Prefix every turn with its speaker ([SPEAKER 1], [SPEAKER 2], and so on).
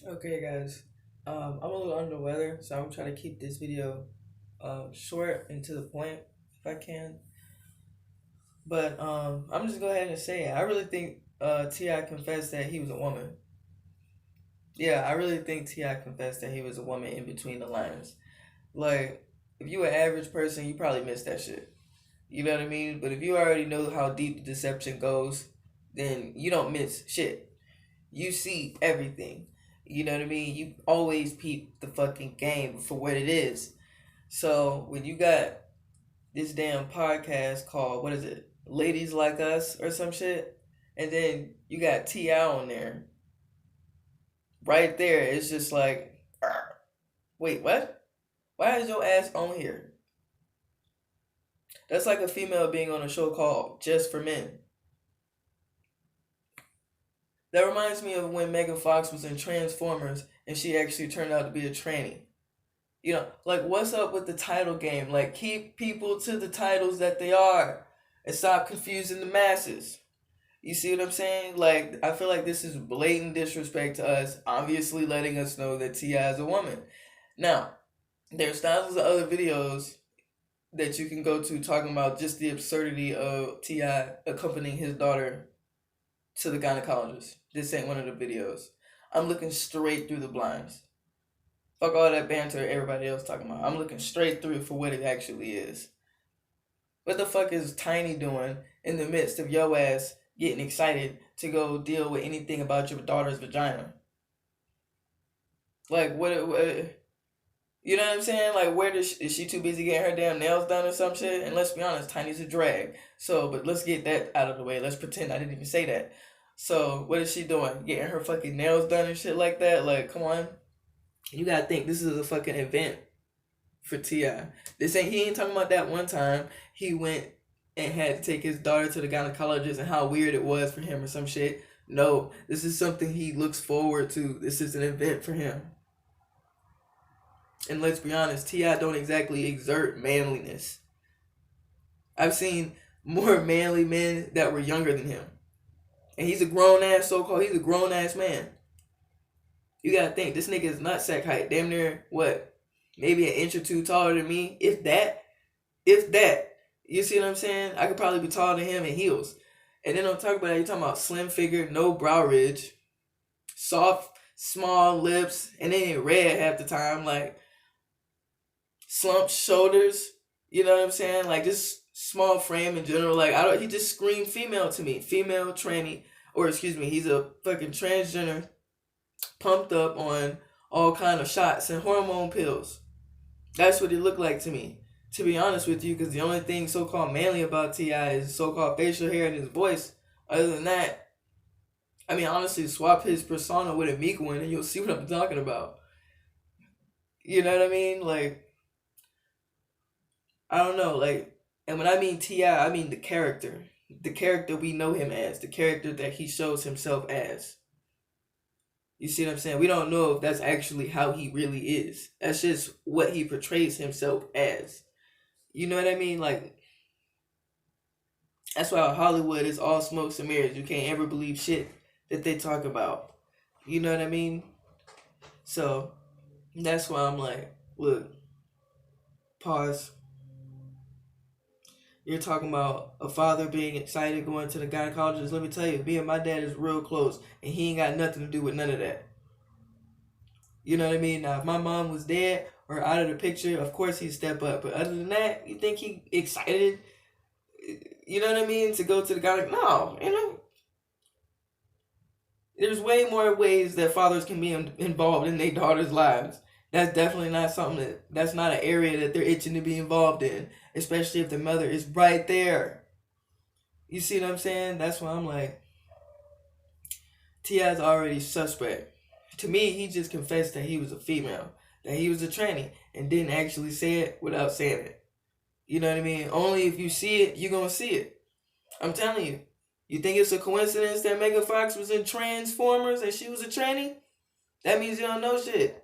[SPEAKER 1] Okay, guys. I'm a little under the weather, so I'm trying to keep this video short and to the point if I can. But I'm just go ahead and say it. I really think Ti confessed that he was a woman. Yeah, I really think Ti confessed that he was a woman in between the lines. Like, if you an average person, you probably missed that shit. You know what I mean? But if you already know how deep the deception goes, then you don't miss shit. You see everything. You know what I mean? You always peep the fucking game for what it is. So when you got this damn podcast called, what is it? Ladies Like Us or some shit, and then you got T.I. on there, right there, it's just like, wait, what? Why is your ass on here? That's like a female being on a show called Just for Men. That reminds me of when Megan Fox was in Transformers and she actually turned out to be a tranny. Like what's up with the title game? Like keep people to the titles that they are and stop confusing the masses. You see what I'm saying? Like I feel like this is blatant disrespect to us, obviously letting us know that T.I. is a woman. Now, there's thousands of other videos that you can go to talking about just the absurdity of T.I. accompanying his daughter to the gynecologist. This ain't one of the videos. I'm looking straight through the blinds. Fuck all that banter everybody else talking about. I'm looking straight through it for what it actually is. What the fuck is Tiny doing in the midst of your ass getting excited to go deal with anything about your daughter's vagina? Like, what you know what I'm saying? Like, is she too busy getting her damn nails done or some shit? And let's be honest, Tiny's a drag. So, but let's get that out of the way. Let's pretend I didn't even say that. So, what is she doing? Getting her fucking nails done and shit like that? Like, come on. You gotta think this is a fucking event for Ti. He ain't talking about that one time he went and had to take his daughter to the gynecologist and how weird it was for him or some shit. No, this is something he looks forward to. This is an event for him. And let's be honest, Ti don't exactly exert manliness. I've seen more manly men that were younger than him, and he's a grown ass He's a grown ass man. You gotta think this nigga is not sack height, damn near what, maybe an inch or two taller than me, if that, if that. You see what I'm saying? I could probably be taller than him in heels. And then on top of that, you're talking about slim figure, no brow ridge, soft, small lips, and then ain't red half the time. Like slumped shoulders. You know what I'm saying? Like just small frame in general. Like I don't. He just screamed female to me. Female tranny, or excuse me, he's a fucking transgender, pumped up on all kind of shots and hormone pills. That's what it looked like to me. To be honest with you, because the only thing so-called manly about T.I. is so-called facial hair and his voice. Other than that, I mean, honestly, swap his persona with a meek one and you'll see what I'm talking about. You know what I mean? Like, I don't know. Like, and when I mean T.I., I mean the character. The character we know him as. The character that he shows himself as. You see what I'm saying? We don't know if that's actually how he really is. That's just what he portrays himself as. You know what I mean? Like, that's why Hollywood is all smokes and mirrors. You can't ever believe shit that they talk about. You know what I mean? So, that's why I'm like, look, pause. You're talking about a father being excited going to the gynecologist. Let me tell you, me and my dad is real close, and he ain't got nothing to do with none of that. You know what I mean? Now, if my mom was dead or out of the picture, of course he'd step up. But other than that, you think he excited? You know what I mean? To go to the guy? No, there's way more ways that fathers can be involved in their daughters' lives. That's definitely not something that's not an area that they're itching to be involved in, especially if the mother is right there. You see what I'm saying? That's why I'm like, T.I.'s already suspect. To me, he just confessed that he was a female, that he was a tranny, and didn't actually say it without saying it. You know what I mean? Only if you see it, you're going to see it. I'm telling you. You think it's a coincidence that Megan Fox was in Transformers and she was a tranny? That means you don't know shit.